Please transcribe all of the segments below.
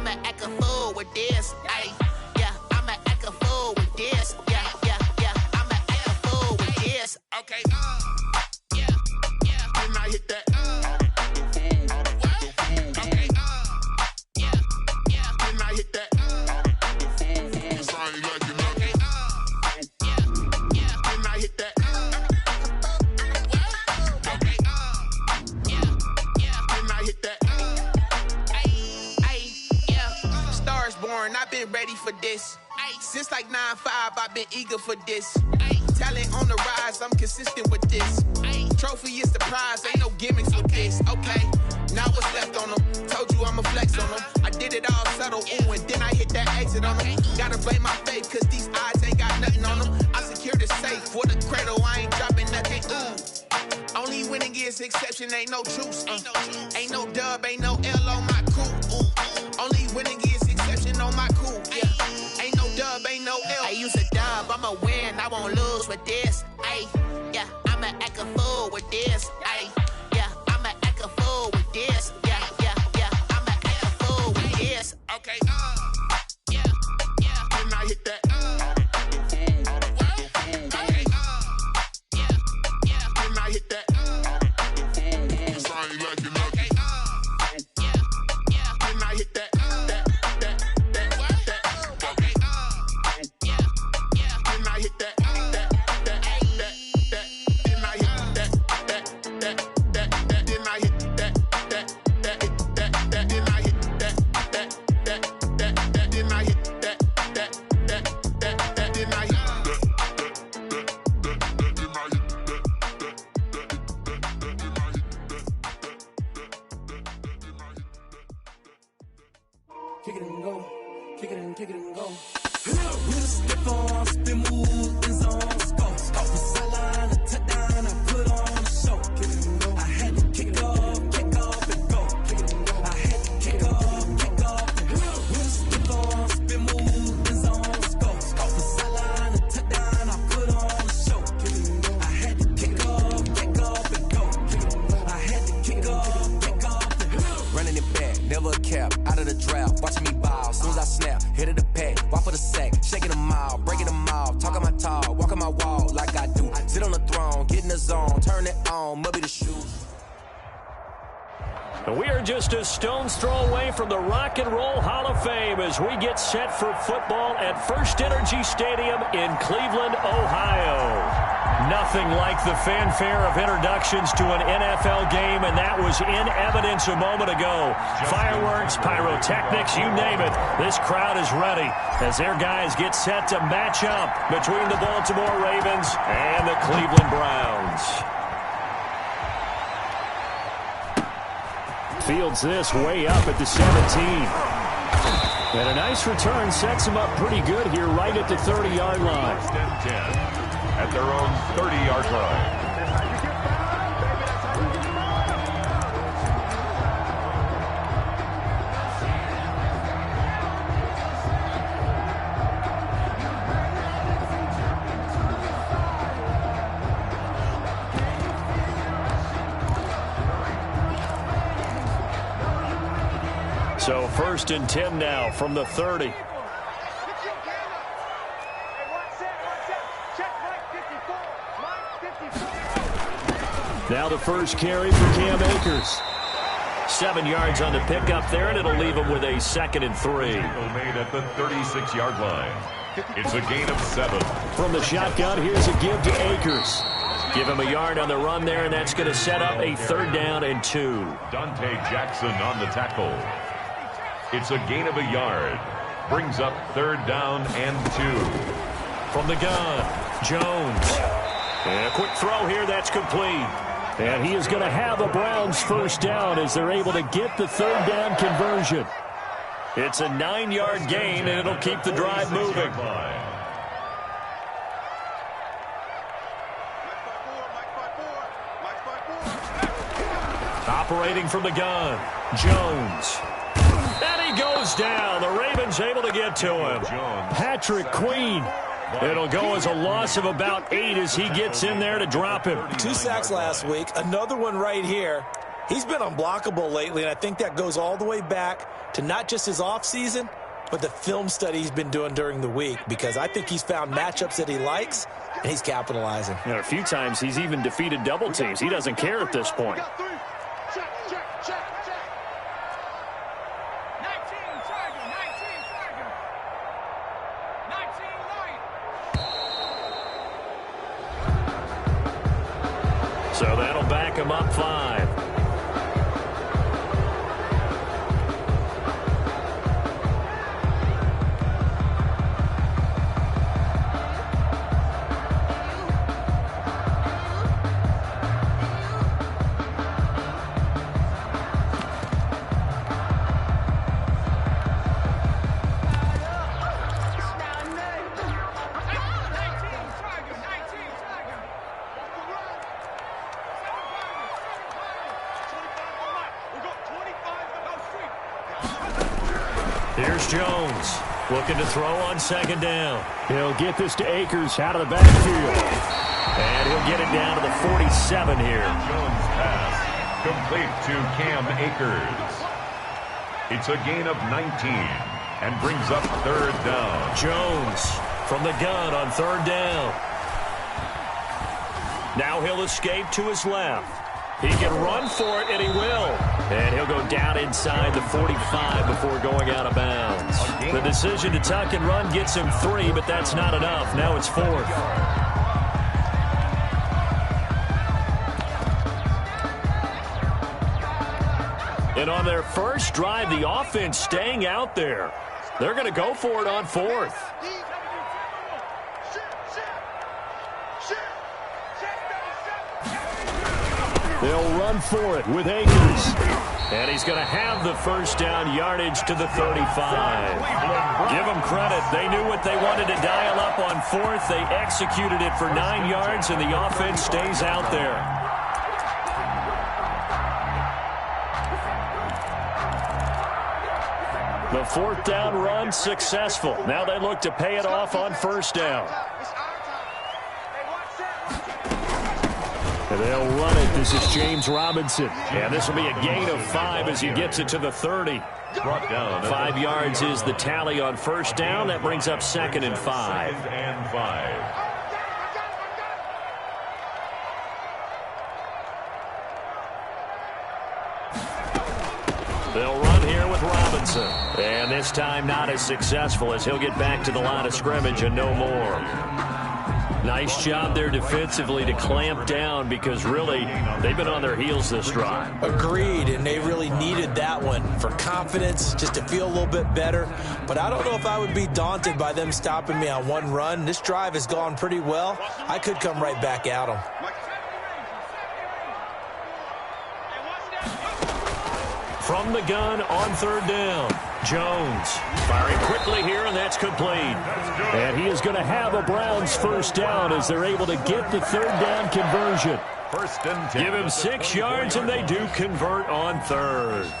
I'ma act a fool with this. Ay, yeah, I'ma act a fool with this. Yeah, yeah, yeah, I'ma act a fool with this. Okay, yeah, yeah. Then I hit that. Okay, yeah, yeah. Then I hit that. Cause I ain't like it. Okay, yeah, yeah. Then I hit that. Okay, yeah, yeah. Then I hit that. Stars born, I've been ready for this. Since like 9-5, I've been eager for this. Talent on the rise, I'm consistent with this. Trophy is the prize, ain't no gimmicks with this. Okay, now what's left on them? Told you I'ma flex on them. I did it all subtle, ooh, and then I hit that exit on them. Gotta blame my faith, cause these odds ain't got nothing on them. I secure the safe for the cradle, I ain't dropping nothing, ooh. Only winning is exception, ain't no truce. Ain't no dub, ain't no L on my crew. Ooh. Only winning is exception on my cool, yeah. Ain't no dub, ain't no L. I use a dub, I'ma win, I won't lose with this. Ay, yeah, I'ma act a fool with this. Ay, yeah, I'ma act a fool with this. Yeah, yeah, yeah, I'ma act a fool with this. Okay, yeah, yeah. Then I hit that. Okay, yeah, yeah. Then I hit that. Cause I ain't like it. Okay, yeah, yeah. Then I hit that. Kick it and go, kick it and go. With a stiff on, spin move, in zone, scope. Off the sideline, a touchdown, I put on a show. Kick it and go. I had to kick off and go. Kick it and go. I had to kick off and go. With a stiff on, spin move, in zone, scope. Off the sideline, a touchdown, I put on a show. Kick it and go. I had to kick off and go. Kick it and go. I had to kick off and go. Running it back, never a cap, out of the draft, watching me bow. Soon as I snap, hit of the pack, walk for the sack, shaking them out, breaking them out, talking my talk, walking my wall like I do. Sit on the throne, get in the zone, turn it on, mubby the shoes. We are just a stone's throw away from the Rock and Roll Hall of Fame as we get set for football at First Energy Stadium in Cleveland, Ohio. Nothing like the fanfare of introductions to an NFL game, and that was in evidence a moment ago. Fireworks, pyrotechnics, you name it. This crowd is ready as their guys get set to match up between the Baltimore Ravens and the Cleveland Browns. Fields this way up at the 17. And a nice return sets him up pretty good here right at the 30-yard line. 10-10 at their own 30-yard line. So 1st and 10 now from the 30. Now the first carry for Cam Akers. 7 yards on the pickup there, and it'll leave him with a 2nd and 3. Made at the 36-yard line. It's a gain of 7. From the shotgun, here's a give to Akers. Give him a yard on the run there, and that's going to set up a 3rd down and 2. Dante Jackson on the tackle. It's a gain of a yard. Brings up 3rd down and 2. From the gun, Jones. And a quick throw here, that's complete. And he is going to have the Browns 1st down as they're able to get the 3rd down conversion. It's a 9-yard gain, and it'll keep the drive moving. Operating from the gun, Jones. And he goes down. The Ravens able to get to him. Patrick Queen. It'll go as a loss of about 8 as he gets in there to drop him. 2 sacks last week, another one right here. He's been unblockable lately, and I think that goes all the way back to not just his offseason, but the film study he's been doing during the week, because I think he's found matchups that he likes, and he's capitalizing. And a few times he's even defeated double teams. He doesn't care at this point. So that'll back him up 5. Here's Jones looking to throw on 2nd down. He'll get this to Akers out of the backfield. And he'll get it down to the 47 here. Jones pass complete to Cam Akers. It's a gain of 19 and brings up 3rd down. Jones from the gun on 3rd down. Now he'll escape to his left. He can run for it, and he will. And he'll go down inside the 45 before going out of bounds. The decision to tuck and run gets him 3, but that's not enough. Now it's 4th. And on their first drive, the offense staying out there. They're going to go for it on 4th. They'll run for it with Akers. And he's going to have the 1st down yardage to the 35. Give them credit. They knew what they wanted to dial up on 4th. They executed it for 9 yards, and the offense stays out there. The 4th down run successful. Now they look to pay it off on 1st down. And they'll run it. This is James Robinson. And this will be a gain of 5 as he gets it to the 30. Brought down. 5 yards is the tally on 1st down. That brings up 2nd and 5. 2nd and 5. They'll run here with Robinson. And this time not as successful as he'll get back to the line of scrimmage and no more. Nice job there defensively to clamp down, because really they've been on their heels this drive. Agreed, and they really needed that one for confidence, just to feel a little bit better. But I don't know if I would be daunted by them stopping me on one run. This drive has gone pretty well. I could come right back at them. From the gun on 3rd down, Jones firing quickly here, and that's complete. And he is going to have a Browns 1st down as they're able to get the 3rd down conversion. 1st and 10. Give him 6 yards, and they do convert on 3rd.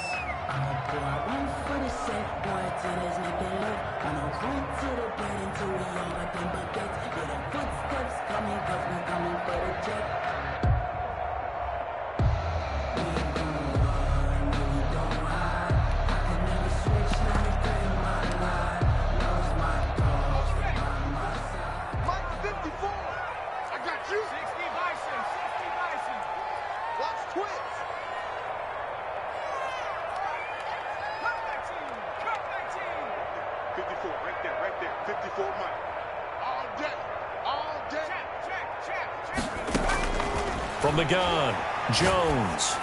From the gun, Jones.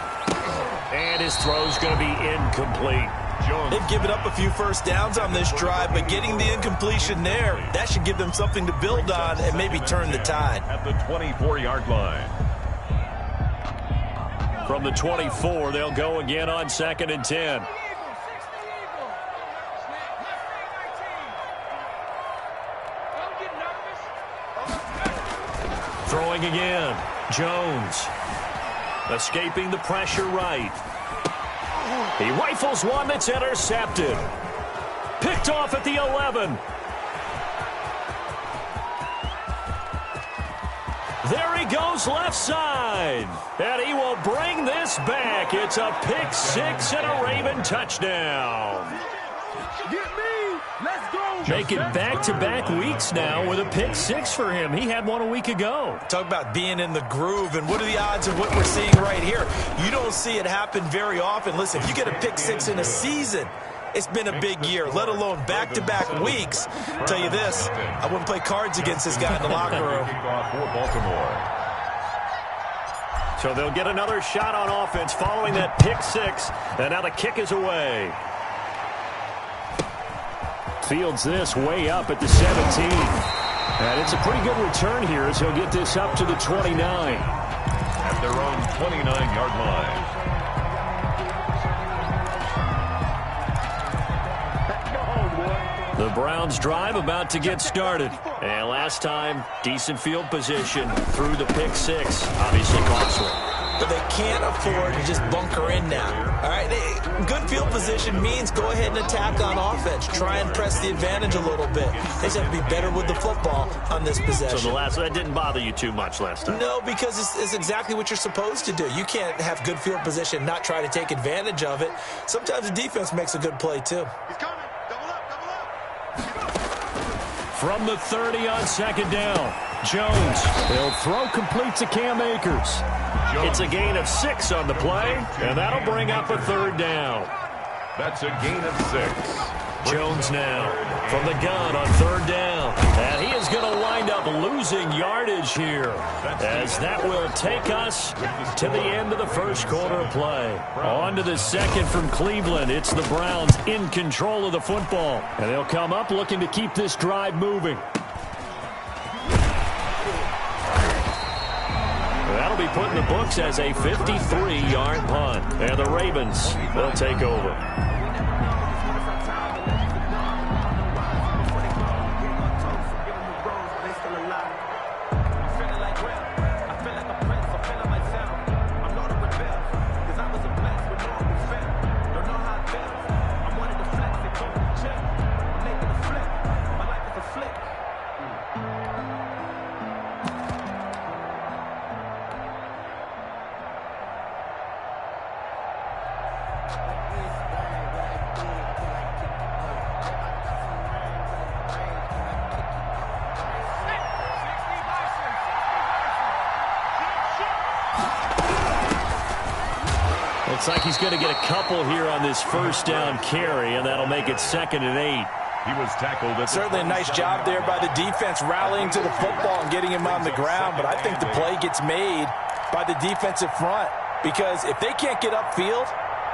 And his throw's going to be incomplete. Jones. They've given up a few 1st downs on this drive, but getting the incompletion there, that should give them something to build on and maybe turn the tide. At the 24-yard line. From the 24, they'll go again on 2nd and 10. Throwing again. Jones escaping the pressure right. He rifles one that's intercepted. Picked off at the 11. There he goes left side. And he will bring this back. It's a pick six and a Raven touchdown. Making back-to-back weeks now with a pick six for him. He had one a week ago. Talk about being in the groove, and what are the odds of what we're seeing right here? You don't see it happen very often. Listen, if you get a pick six in a season, it's been a big year, let alone back-to-back weeks. I'll tell you this, I wouldn't play cards against this guy in the locker room. So they'll get another shot on offense following that pick six, and now the kick is away. Fields this way up at the 17. And it's a pretty good return here as he'll get this up to the 29. At their own 29-yard line. The Browns drive about to get started. And last time, decent field position through the pick six. Obviously costly. But they can't afford to just bunker in now. All right, good field position means go ahead and attack on offense. Try and press the advantage a little bit. They just have to be better with the football on this possession. So that didn't bother you too much last time? No, because it's exactly what you're supposed to do. You can't have good field position, not try to take advantage of it. Sometimes the defense makes a good play too. He's coming. Double up. From the 30 on second down, Jones. He'll throw complete to Cam Akers. It's a gain of 6 on the play, and that'll bring up a third down. That's a gain of 6. Jones now from the gun on third down. And he is going to wind up losing yardage here, as that will take us to the end of the first quarter of play. On to the second from Cleveland. It's the Browns in control of the football. And they'll come up looking to keep this drive moving. That'll be put in the books as a 53-yard punt. And the Ravens will take over. Looks like he's going to get a couple here on this first down carry, and that'll make it 2nd and 8. He was tackled. Certainly a nice job there by the defense rallying to the football and getting him on the ground, but I think the play gets made by the defensive front, because if they can't get upfield,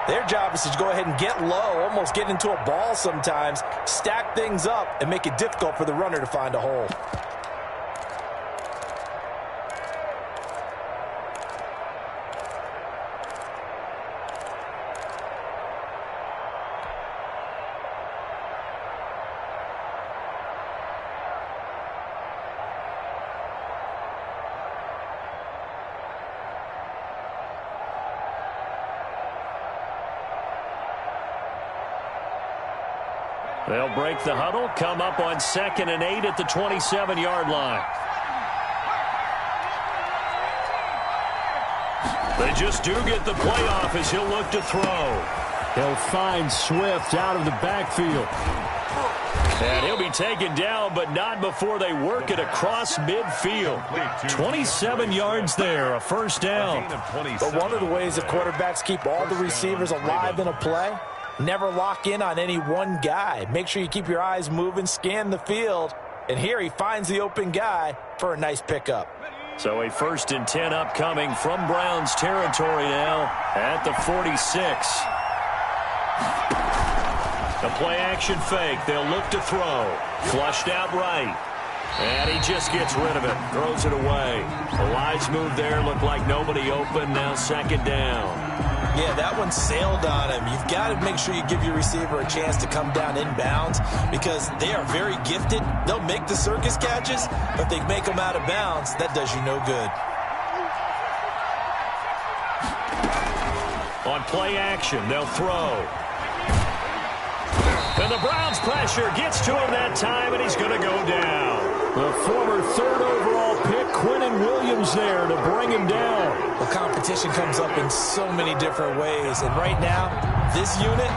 their job is to go ahead and get low, almost get into a ball sometimes, stack things up, and make it difficult for the runner to find a hole. They'll break the huddle, come up on 2nd and 8 at the 27-yard line. They just do get the playoff as he'll look to throw. He'll find Swift out of the backfield. And he'll be taken down, but not before they work it across midfield. 27 yards there, a first down. But one of the ways the quarterbacks keep all the receivers alive in a play, never lock in on any one guy. Make sure you keep your eyes moving, scan the field. And here he finds the open guy for a nice pickup. So a 1st and 10 upcoming from Browns territory now at the 46. The play action fake. They'll look to throw. Flushed out right. And he just gets rid of it. Throws it away. The wise move there. Looked like nobody open. Now 2nd down. Yeah, that one sailed on him. You've got to make sure you give your receiver a chance to come down inbounds, because they are very gifted. They'll make the circus catches, but they make them out of bounds. That does you no good. On play action, they'll throw. And the Browns pressure gets to him that time, and he's going to go down. The former third overall pick, Quentin Williams, there to bring him down. Well, competition comes up in so many different ways. And right now, this unit,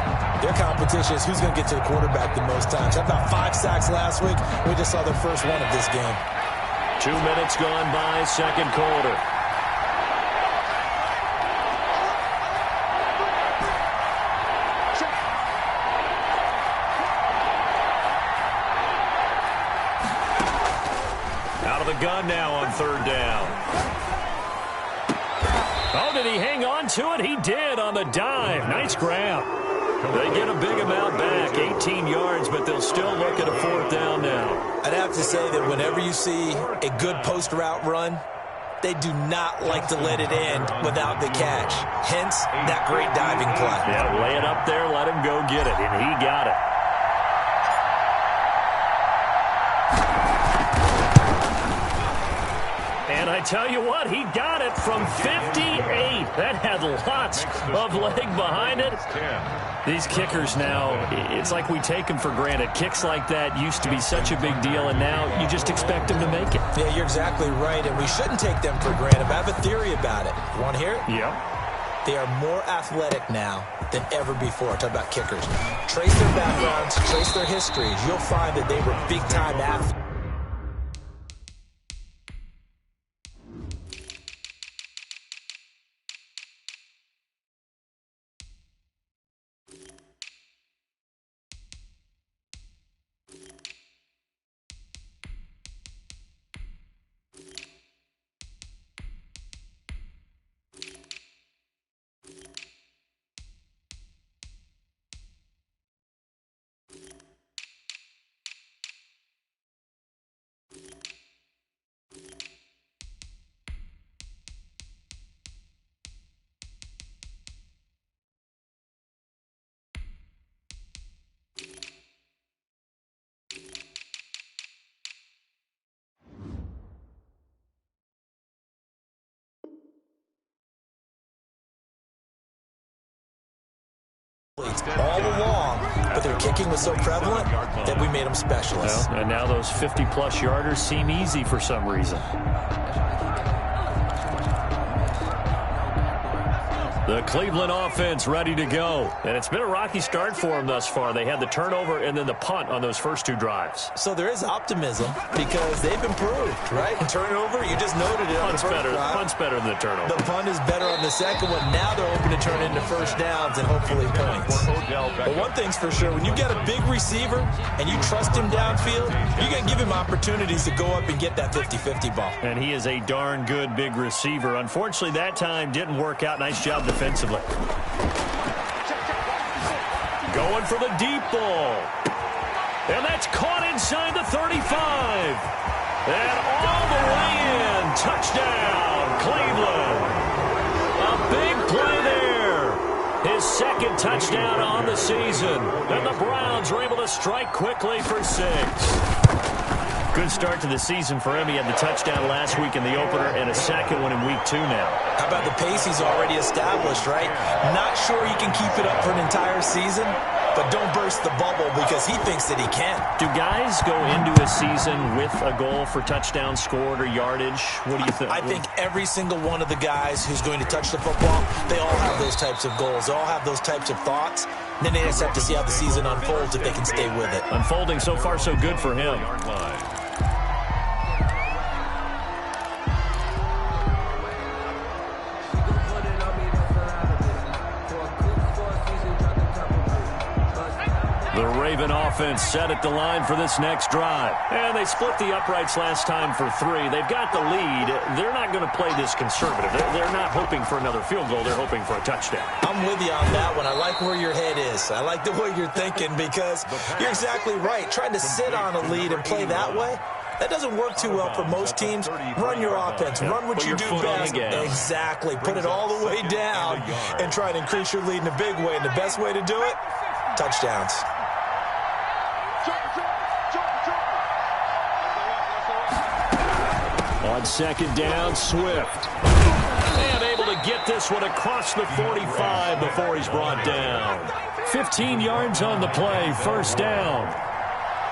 their competition is who's going to get to the quarterback the most times. Had about 5 sacks last week. We just saw their first one of this game. 2 minutes gone by, second quarter. The gun now on third down. Oh, did he hang on to it? He did on the dive. Nice grab. They get a big amount back, 18 yards, but they'll still look at a fourth down now. I'd have to say that whenever you see a good post route run, they do not like to let it end without the catch. Hence, that great diving play. Yeah, lay it up there, let him go get it, and he got it. And I tell you what, he got it from 58. That had lots of leg behind it. These kickers now, it's like we take them for granted. Kicks like that used to be such a big deal, and now you just expect them to make it. Yeah, you're exactly right, and we shouldn't take them for granted. But I have a theory about it. Want to hear it? Yeah. They are more athletic now than ever before. Talk about kickers. Trace their backgrounds, trace their histories. You'll find that they were big-time athletes. all along, but their kicking was so prevalent that we made them specialists. Well, and now those 50-plus yarders seem easy for some reason. The Cleveland offense ready to go. And it's been a rocky start for them thus far. They had the turnover and then the punt on those first two drives. So there is optimism because they've improved, right? Turnover, you just noted it on the first drive. Punt's better than the turnover. The punt is better on the second one. Now they're hoping to turn into first downs and hopefully points. But one thing's for sure, when you get a big receiver and you trust him downfield, you're going to give him opportunities to go up and get that 50-50 ball. And he is a darn good big receiver. Unfortunately, that time didn't work out. Nice job defensively. Going for the deep ball. And that's caught inside the 35. And all the way in. Touchdown, Cleveland. A big play there. His second touchdown on the season. And the Browns are able to strike quickly for 6. Good start to the season for him. He had the touchdown last week in the opener and a second one in week 2 now. How about the pace he's already established, right? Not sure he can keep it up for an entire season, but don't burst the bubble because he thinks that he can. Do guys go into a season with a goal for touchdowns scored or yardage? What do you think? I think every single one of the guys who's going to touch the football, they all have those types of goals. They all have those types of thoughts. And then they just have to see how the season unfolds if they can stay with it. Unfolding so far so good for him. The Raven offense set at the line for this next drive. And they split the uprights last time for 3. They've got the lead. They're not going to play this conservative. They're not hoping for another field goal. They're hoping for a touchdown. I'm with you on that one. I like where your head is. I like the way you're thinking because you're exactly right. Trying to sit on a lead and play that way, that doesn't work too well for most teams. Run your offense. Run what you do best. Exactly. Put it all the way down and try to increase your lead in a big way. And the best way to do it, touchdowns. On second down, Swift. And able to get this one across the 45 before he's brought down. 15 yards on the play, first down.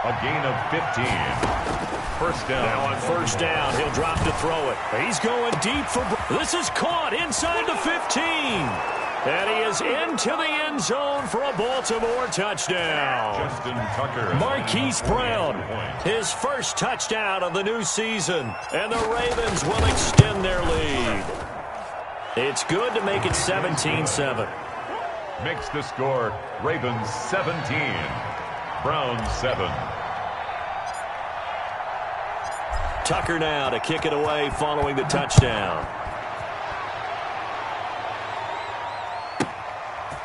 A gain of 15. First down. Now on first down, he'll drop to throw it. He's going deep for... This is caught inside the 15. And he is into the end zone for a Baltimore touchdown. Justin Tucker. Marquise Brown, his first touchdown of the new season. And the Ravens will extend their lead. It's good to make it 17-7. Makes the score Ravens 17, Browns 7. Tucker now to kick it away following the touchdown.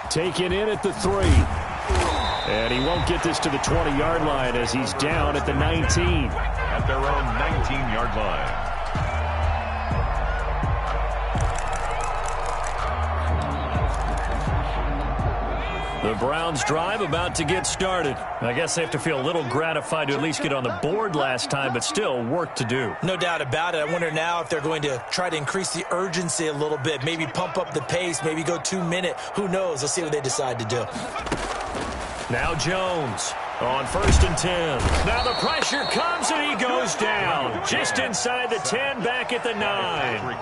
Taken in at the 3. And he won't get this to the 20-yard line as he's down at the 19. At their own 19-yard line. The Browns drive about to get started. I guess they have to feel a little gratified to at least get on the board last time, but still work to do. No doubt about it. I wonder now if they're going to try to increase the urgency a little bit, maybe pump up the pace, maybe go 2-minute. Who knows? Let's see what they decide to do. Now Jones on 1st and 10. Now the pressure comes and he goes down. Just inside the 10, back at the 9.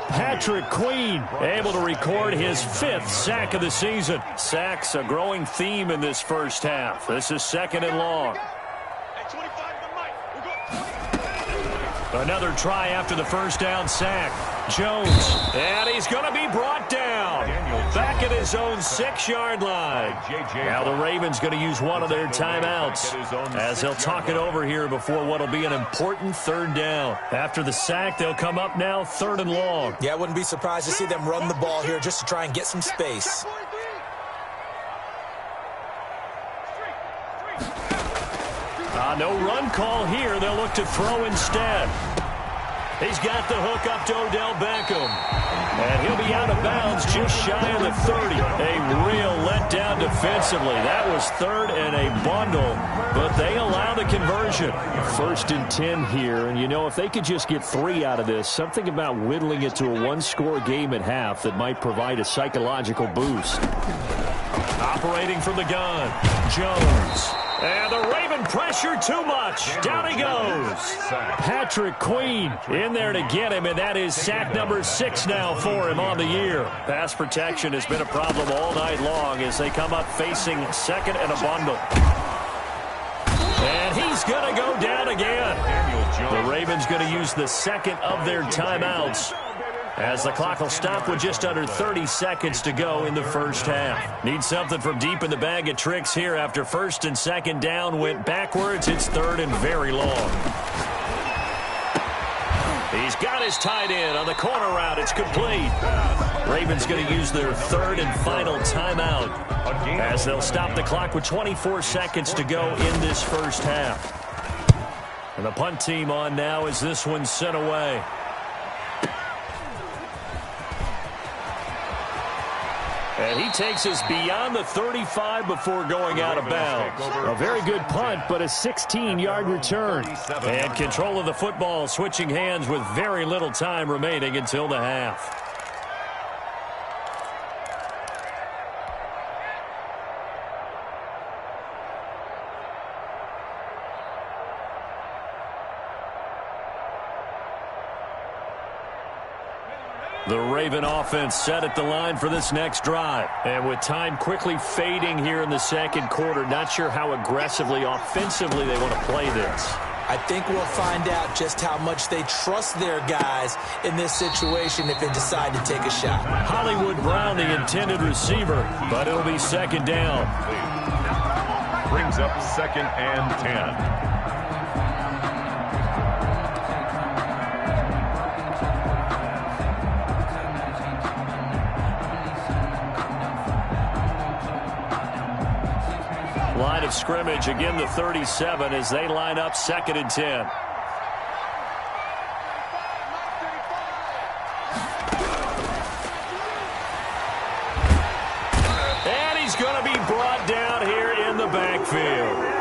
Patrick Queen able to record his 5th sack of the season. Sacks a growing theme in this first half. This is 2nd and long. Another try after the first down sack. Jones, and he's going to be brought down. Back at his own 6-yard line. Now the Ravens going to use one of their timeouts as they'll talk it over here before what will be an important 3rd down. After the sack, they'll come up now 3rd and long. Yeah, I wouldn't be surprised to see them run the ball here just to try and get some space. No run call here. They'll look to throw instead. He's got the hook up to Odell Beckham. And he'll be out of bounds just shy of the 30. A real letdown defensively. That was 3rd and a bundle, but they allow the conversion. 1st and 10 here, and you know, if they could just get 3 out of this, something about whittling it to a 1-score game at half that might provide a psychological boost. Operating from the gun, Jones. And the Raven pressure too much. Down he goes. Patrick Queen in there to get him, and that is sack number 6 now for him on the year. Pass protection has been a problem all night long as they come up facing 2nd and a bundle. And he's going to go down again. The Ravens going to use the 2nd of their timeouts as the clock will stop with just under 30 seconds to go in the first half. Need something from deep in the bag of tricks here after 1st and 2nd down went backwards. It's 3rd and very long. He's got his tight end on the corner route. It's complete. Ravens going to use their 3rd and final timeout as they'll stop the clock with 24 seconds to go in this first half. And the punt team on now as this one's sent away. And he takes us beyond the 35 before going out of bounds. A very good punt, but a 16-yard return. And control of the football switching hands with very little time remaining until the half. The Raven offense set at the line for this next drive. And with time quickly fading here in the 2nd quarter, not sure how aggressively, offensively they want to play this. I think we'll find out just how much they trust their guys in this situation if they decide to take a shot. Hollywood Brown, the intended receiver, but it'll be 2nd down. Brings up 2nd and 10. Line of scrimmage, again the 37 as they line up 2nd and 10. And he's going to be brought down here in the backfield.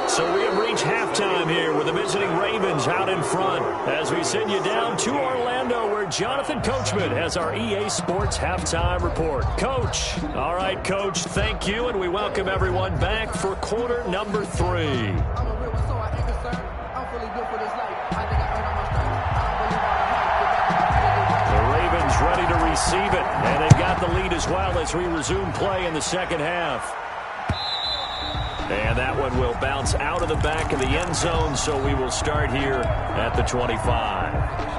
So we have reached halftime here with the visiting Ravens out in front as we send you down to Orlando where Jonathan Coachman has our EA Sports halftime report. Coach. All right, Coach, thank you, and we welcome everyone back for quarter number 3. The Ravens ready to receive it, and they've got the lead as well as we resume play in the second half. And that one will bounce out of the back of the end zone, so we will start here at the 25.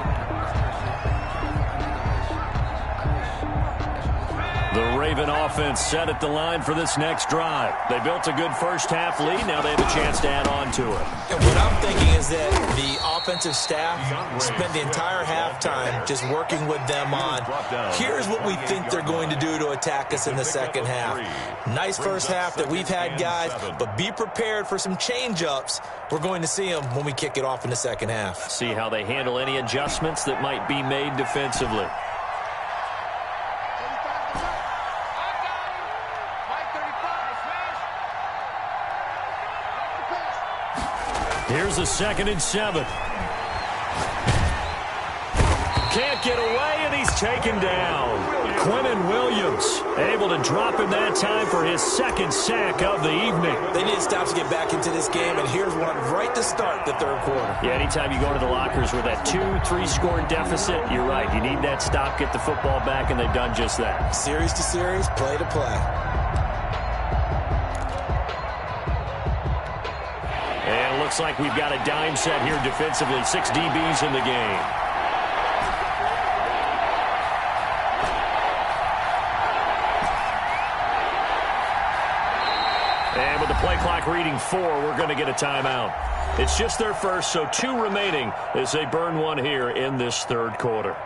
The Raven offense set at the line for this next drive. They built a good first-half lead. Now they have a chance to add on to it. And what I'm thinking is that the offensive staff spent the entire halftime just working with them on, here's what we think they're going to do to attack us in the second half. Nice first half that we've had, guys, but be prepared for some change-ups. We're going to see them when we kick it off in the second half. See how they handle any adjustments that might be made defensively. Here's a 2nd and 7. Can't get away, and he's taken down. Quinnen Williams able to drop him that time for his 2nd sack of the evening. They need to stop to get back into this game, and here's one right to start the third quarter. Yeah, anytime you go to the lockers with that 2-3 score deficit, you're right. You need that stop, get the football back, and they've done just that. Series to series, play to play. And it looks like we've got a dime set here defensively. 6 DBs in the game. And with the play clock reading 4, we're going to get a timeout. It's just their first, so 2 remaining as they burn one here in this third quarter.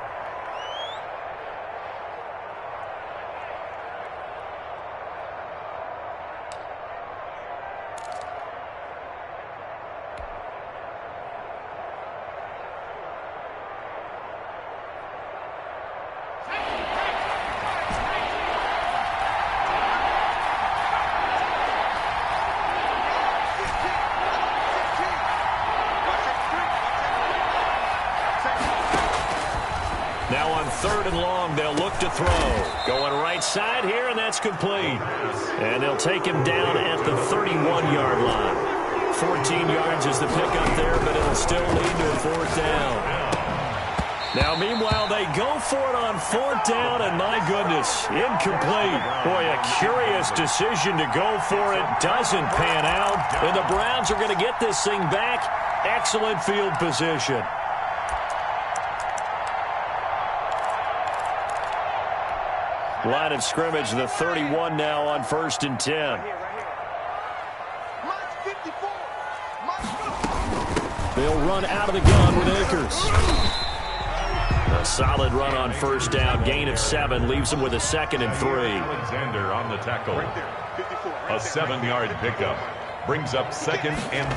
Now on 3rd and long, they'll look to throw. Going right side here, and that's complete. And they'll take him down at the 31-yard line. 14 yards is the pickup there, but it'll still lead to a 4th down. Now, meanwhile, they go for it on 4th down, and my goodness, incomplete. Boy, a curious decision to go for it. Doesn't pan out, and the Browns are going to get this thing back. Excellent field position. Line of scrimmage, the 31 now on 1st and 10. They'll run out of the gun with Akers. A solid run on 1st down. Gain of 7 leaves them with a 2nd and 3. Alexander on the tackle. A 7-yard pickup. Brings up 2nd and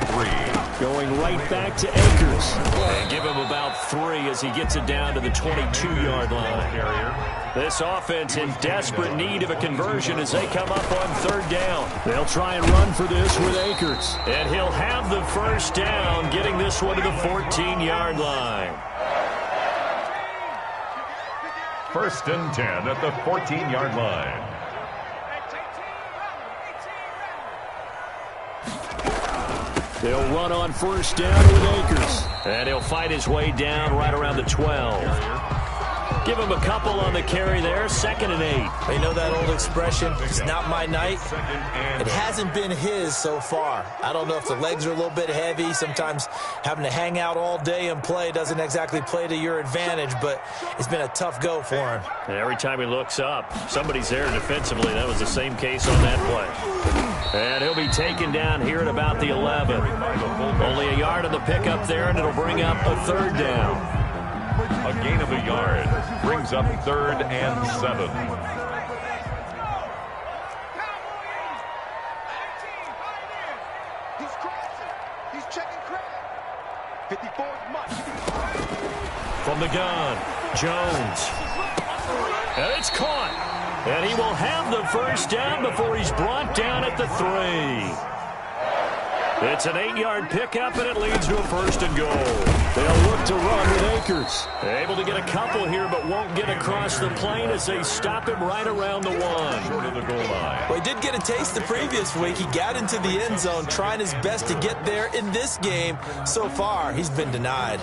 3. Going right back to Akers. And give him about 3 as he gets it down to the 22-yard line. This offense in desperate need of a conversion as they come up on 3rd down. They'll try and run for this with Akers. And he'll have the 1st down, getting this one to the 14-yard line. 1st and 10 at the 14-yard line. They'll run on 1st down with Akers. And he'll fight his way down right around the 12. Give him a couple on the carry there. 2nd and 8. You know that old expression, it's not my night? It hasn't been his so far. I don't know if the legs are a little bit heavy. Sometimes having to hang out all day and play doesn't exactly play to your advantage, but it's been a tough go for him. And every time he looks up, somebody's there defensively. That was the same case on that play. And he'll be taken down here at about the 11. Only a yard on the pickup there, and it'll bring up a 3rd down. A gain of a yard brings up 3rd and 7. He's crossing. He's checking crack. 54 is much. From the gun, Jones. And it's caught. And he will have the 1st down before he's brought down at the 3. It's an 8-yard pickup, and it leads to a 1st and goal. They'll look to run with Akers. Able to get a couple here, but won't get across the plane as they stop him right around the 1. Short of the goal line. Well, he did get a taste the previous week. He got into the end zone, trying his best to get there in this game. So far, he's been denied.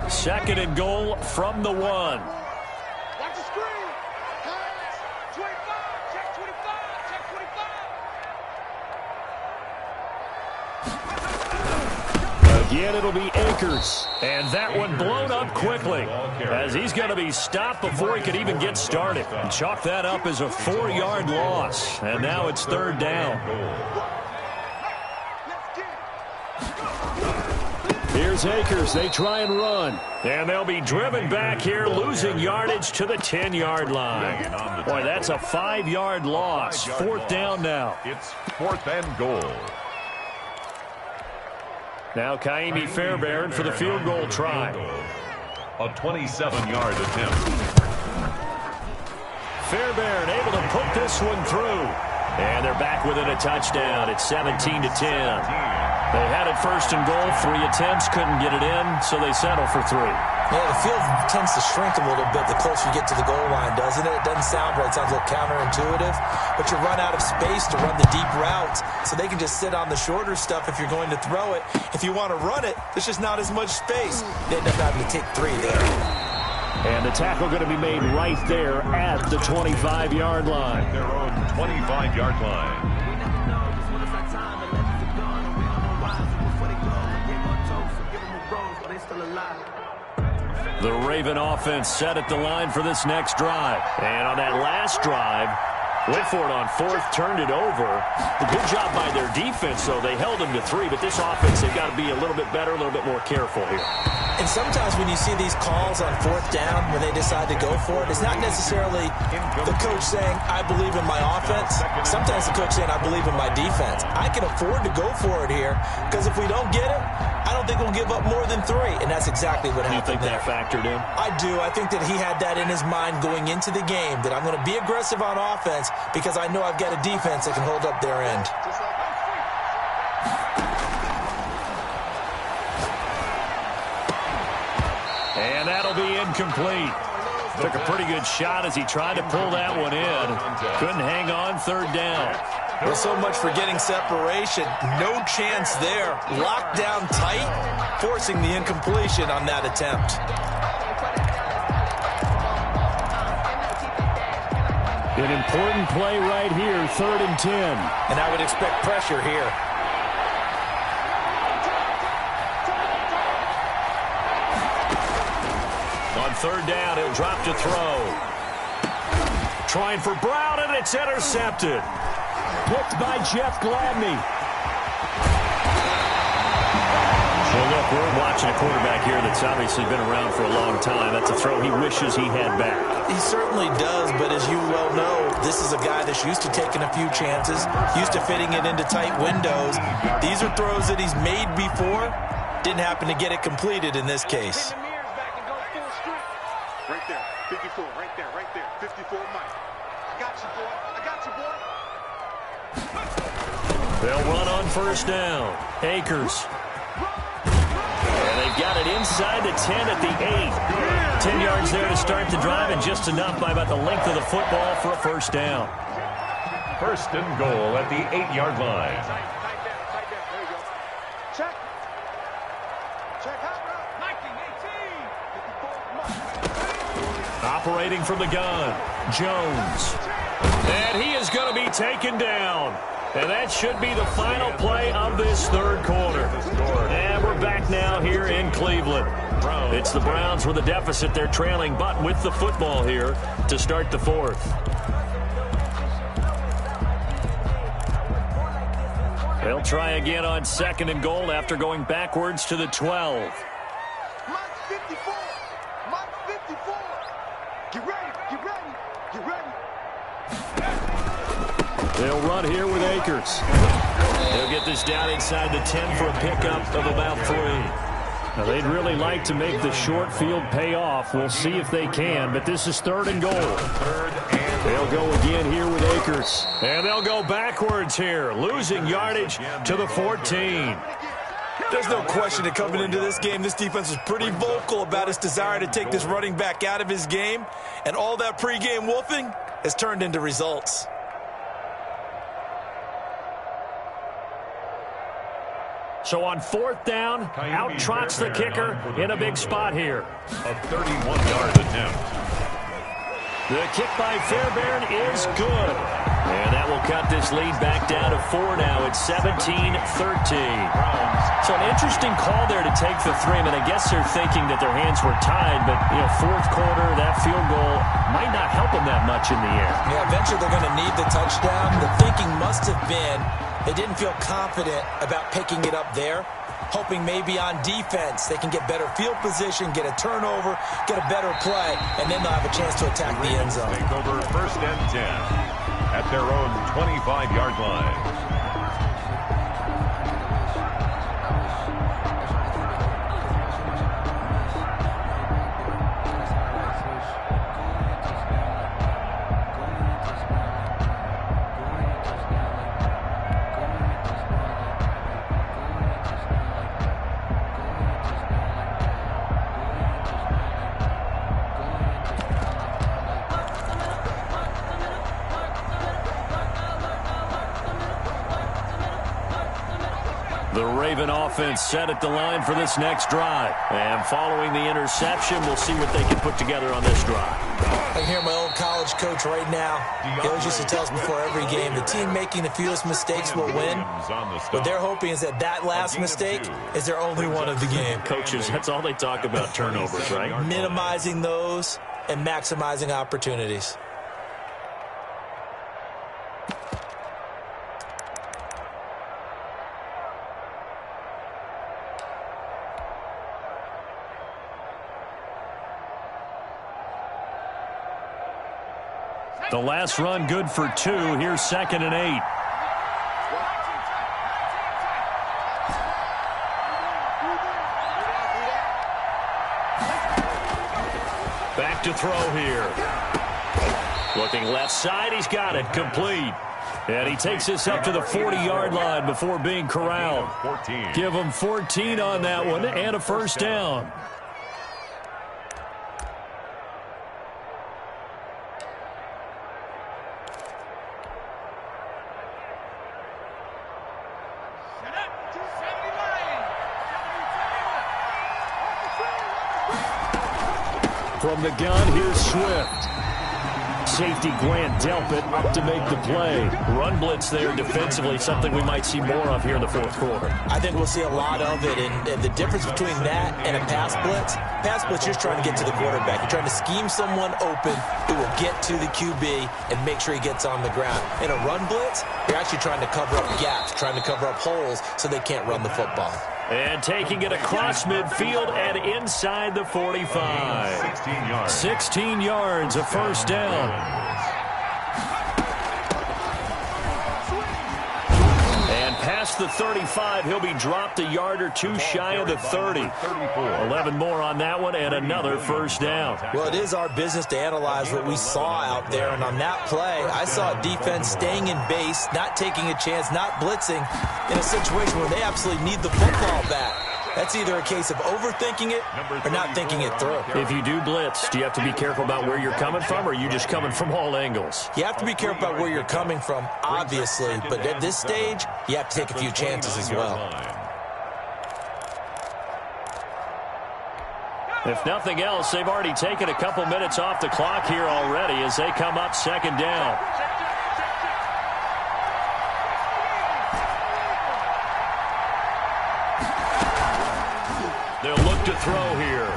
Second and goal from the 1. Watch the screen. Pass. 25. Check 25. Check 25. Again, it'll be Akers. And that one blown up quickly, as he's going to be stopped before he could even get started. And chalk that up as a 4-yard loss. And now it's 3rd down. Here's Akers. They try and run. And they'll be driven back here, losing yardage to the 10-yard line. Boy, that's a 5-yard loss. 4th down now. It's 4th and goal. Now Kaimi Fairbairn for the field goal try. A 27-yard attempt. Fairbairn able to put this one through. And they're back within a touchdown. It's 17-10. They had it 1st and goal. 3 attempts, couldn't get it in, so they settle for 3. Yeah, the field tends to shrink a little bit the closer you get to the goal line, doesn't it? It doesn't sound right. It sounds a little counterintuitive. But you run out of space to run the deep routes, so they can just sit on the shorter stuff if you're going to throw it. If you want to run it, there's just not as much space. They end up having to take 3 there. And the tackle going to be made right there at the 25-yard line. Their own 25-yard line. The Raven offense set at the line for this next drive. And on that last drive, went for it on 4th, turned it over. A good job by their defense, though. They held them to 3, but this offense, they've got to be a little bit better, a little bit more careful here. And sometimes when you see these calls on 4th down, when they decide to go for it, it's not necessarily the coach saying, I believe in my offense. Sometimes the coach saying, I believe in my defense. I can afford to go for it here, because if we don't get it, I don't think we'll give up more than 3. And that's exactly what happened there. You think that factored in? I do. I think that he had that in his mind going into the game, that I'm going to be aggressive on offense because I know I've got a defense that can hold up their end. And that'll be incomplete. Took a pretty good shot as he tried to pull that one in. Couldn't hang on. 3rd down. Well, so much for getting separation. No chance there. Locked down tight, forcing the incompletion on that attempt. An important play right here, 3rd and 10. And I would expect pressure here. On 3rd down, he'll drop to throw. Trying for Brown, and it's intercepted. Picked by Jeff Gladney. Well, look, we're watching a quarterback here that's obviously been around for a long time. That's a throw he wishes he had back. He certainly does, but as you well know, this is a guy that's used to taking a few chances, used to fitting it into tight windows. These are throws that he's made before. Didn't happen to get it completed in this case. Right there, 54, right there, 54, Mike. I got you, boy. I got you, boy. They'll run on 1st down. Akers. And they've got it inside the 10 at the 8. 10 yards there to start the drive, and just enough by about the length of the football for a 1st down. 1st and goal at the 8-yard line. Tight down. There you go. Check. Check out. Mikey, 18. Operating from the gun, Jones. And he is going to be taken down. And that should be the final play of this 3rd quarter. And we're back now here in Cleveland. It's the Browns with a deficit. They're trailing, but with the football here to start the 4th. They'll try again on 2nd and goal after going backwards to the 12. Mike 54. Mike 54. Get ready. Get ready. Get ready. They'll run here with Akers. They'll get this down inside the 10 for a pickup of about 3. Now, they'd really like to make the short field pay off. We'll see if they can, but this is 3rd and goal. They'll go again here with Akers. And they'll go backwards here, losing yardage to the 14. There's no question that coming into this game, this defense was pretty vocal about its desire to take this running back out of his game. And all that pregame wolfing has turned into results. So on 4th down, out trots the kicker in a big spot here. A 31-yard attempt. The kick by Fairbairn is good. And that will cut this lead back down to 4 now. It's 17-13. So an interesting call there to take the 3. I mean, I guess they're thinking that their hands were tied, but, 4th quarter, that field goal might not help them that much in the air. Yeah, eventually they're going to need the touchdown. The thinking must have been they didn't feel confident about picking it up there, hoping maybe on defense they can get better field position, get a turnover, get a better play, and then they'll have a chance to attack the end zone. Take over 1st and 10 at their own 25-yard line. The Raven offense set at the line for this next drive. And following the interception, we'll see what they can put together on this drive. I hear my old college coach right now. He always used to tell us before every game, the team making the fewest mistakes will win. What they're hoping is that last mistake is their only one of the game. Coaches, that's all they talk about, turnovers, right? Minimizing those and maximizing opportunities. The last run good for 2. Here's 2nd and 8. Back to throw here. Looking left side. He's got it. Complete. And he takes this up to the 40-yard line before being corralled. Give him 14 on that one and a 1st down. From the gun, here's Swift. Safety Grant Delpit up to make the play. Run blitz there defensively, something we might see more of here in the 4th quarter. I think we'll see a lot of it, and the difference between that and a pass blitz, you're trying to get to the quarterback. You're trying to scheme someone open who will get to the QB and make sure he gets on the ground. In a run blitz, you're actually trying to cover up gaps, trying to cover up holes so they can't run the football. And taking it across midfield and inside the 45. 16 yards. 16 yards, a 1st down. And past the 35, he'll be dropped a yard or 2 shy of the 30. 11 more on that one and another 1st down. Well, it is our business to analyze what we saw out there. And on that play, I saw a defense staying in base, not taking a chance, not blitzing in a situation where they absolutely need the football back. That's either a case of overthinking it or not thinking it through. If you do blitz, do you have to be careful about where you're coming from, or are you just coming from all angles? You have to be careful about where you're coming from, obviously. But at this stage, you have to take a few chances as well. If nothing else, they've already taken a couple minutes off the clock here already as they come up 2nd down. They'll look to throw here.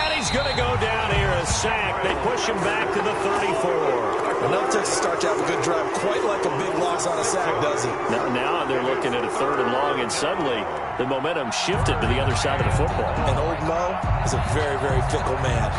And he's going to go down here, a sack. They push him back to the 34. And they'll start to have a good drive, quite like a big loss on a sack, does it? Now they're looking at a 3rd and long, and suddenly the momentum shifted to the other side of the football. And old Mo is a very, very fickle man.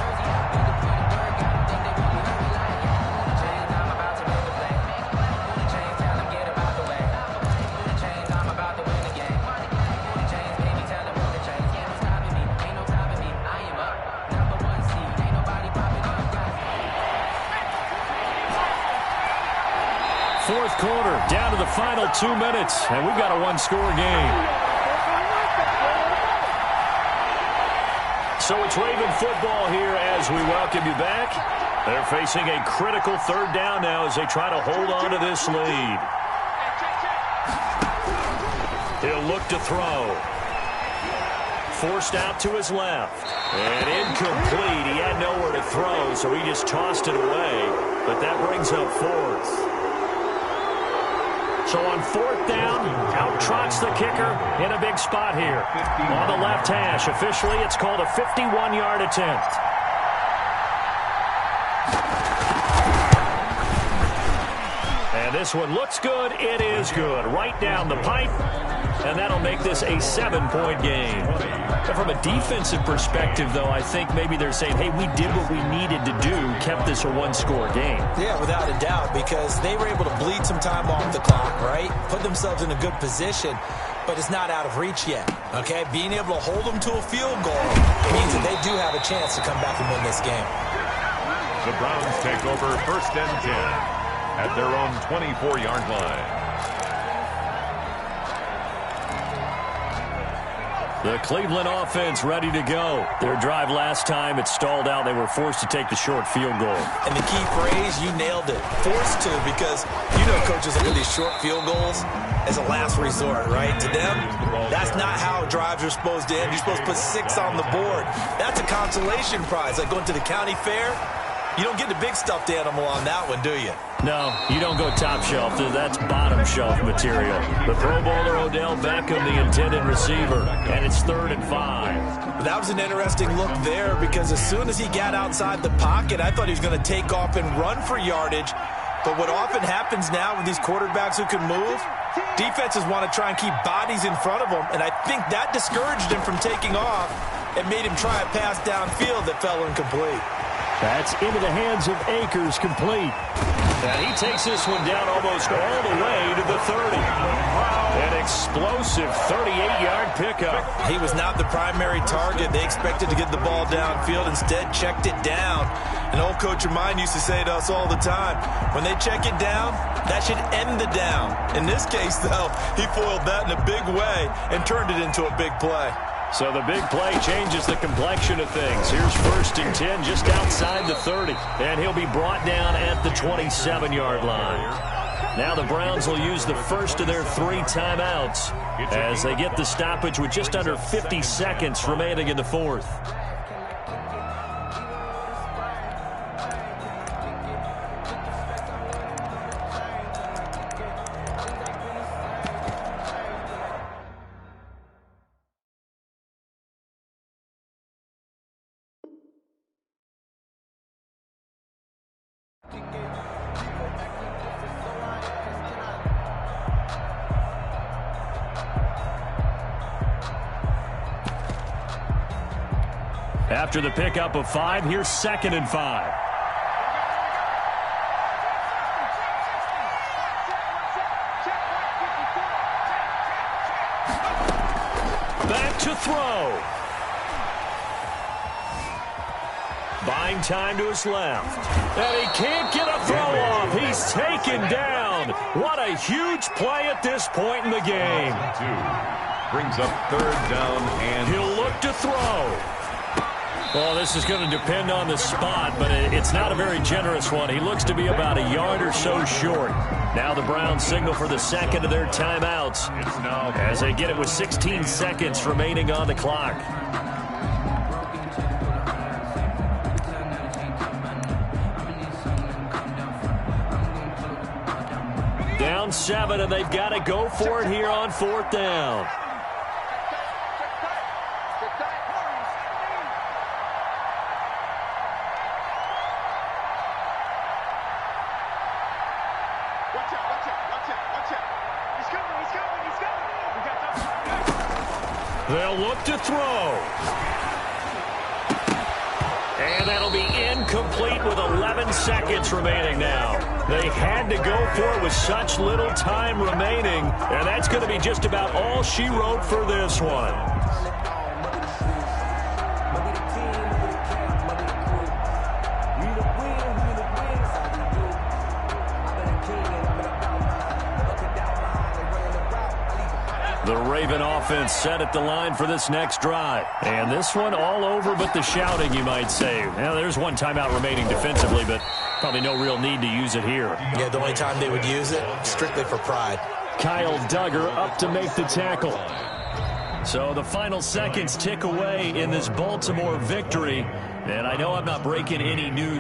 fourth quarter, down to the final 2 minutes, and we've got a one-score game. So it's Raven football here as we welcome you back. They're facing a critical third down now as they try to hold on to this lead. He'll look to throw. Forced out to his left. And incomplete. He had nowhere to throw, so he just tossed it away. But that brings up fourth. So on fourth down, out trots the kicker in a big spot here. On the left hash, officially it's called a 51-yard attempt. And this one looks good. It is good. Right down the pipe. And that'll make this a 7-point game. But from a defensive perspective, though, I think maybe they're saying, hey, we did what we needed to do, kept this a one-score game. Yeah, without a doubt, because they were able to bleed some time off the clock, right? Put themselves in a good position, but it's not out of reach yet, okay? Being able to hold them to a field goal means that they do have a chance to come back and win this game. The Browns take over 1st and 10 at their own 24-yard line. The Cleveland offense ready to go. Their drive last time, it stalled out. They were forced to take the short field goal. And the key phrase, you nailed it. Forced to, because you know coaches look at these short field goals as a last resort, right? To them, that's not how drives are supposed to end. You're supposed to put 6 on the board. That's a consolation prize, like going to the county fair. You don't get the big stuffed animal on that one, do you? No, you don't go top shelf. That's bottom shelf material. The Pro Bowler Odell Beckham, the intended receiver, and it's 3rd and 5. That was an interesting look there because as soon as he got outside the pocket, I thought he was going to take off and run for yardage. But what often happens now with these quarterbacks who can move, defenses want to try and keep bodies in front of them, and I think that discouraged him from taking off and made him try a pass downfield that fell incomplete. That's into the hands of Akers, complete. And he takes this one down almost all the way to the 30. An explosive 38-yard pickup. He was not the primary target. They expected to get the ball downfield. Instead, checked it down. An old coach of mine used to say to us all the time, when they check it down, that should end the down. In this case, though, he foiled that in a big way and turned it into a big play. So the big play changes the complexion of things. Here's 1st and 10 just outside the 30. And he'll be brought down at the 27-yard line. Now the Browns will use the first of their 3 timeouts as they get the stoppage with just under 50 seconds remaining in the fourth. After the pickup of 5, here's 2nd and 5. Back to throw. Buying time to his left. And he can't get a throw off. He's taken down. What a huge play at this point in the game. Brings up 3rd down and he'll look to throw. Well, this is going to depend on the spot, but it's not a very generous one. He looks to be about a yard or so short. Now the Browns signal for the 2nd of their timeouts as they get it with 16 seconds remaining on the clock. Down 7, and they've got to go for it here on 4th down. They'll look to throw. And that'll be incomplete with 11 seconds remaining now. They had to go for it with such little time remaining, and that's going to be just about all she wrote for this one. The Raven offense set at the line for this next drive. And this one all over but the shouting, you might say. Now, there's one timeout remaining defensively, but probably no real need to use it here. Yeah, the only time they would use it, strictly for pride. Kyle Duggar up to make the tackle. So the final seconds tick away in this Baltimore victory. And I know I'm not breaking any news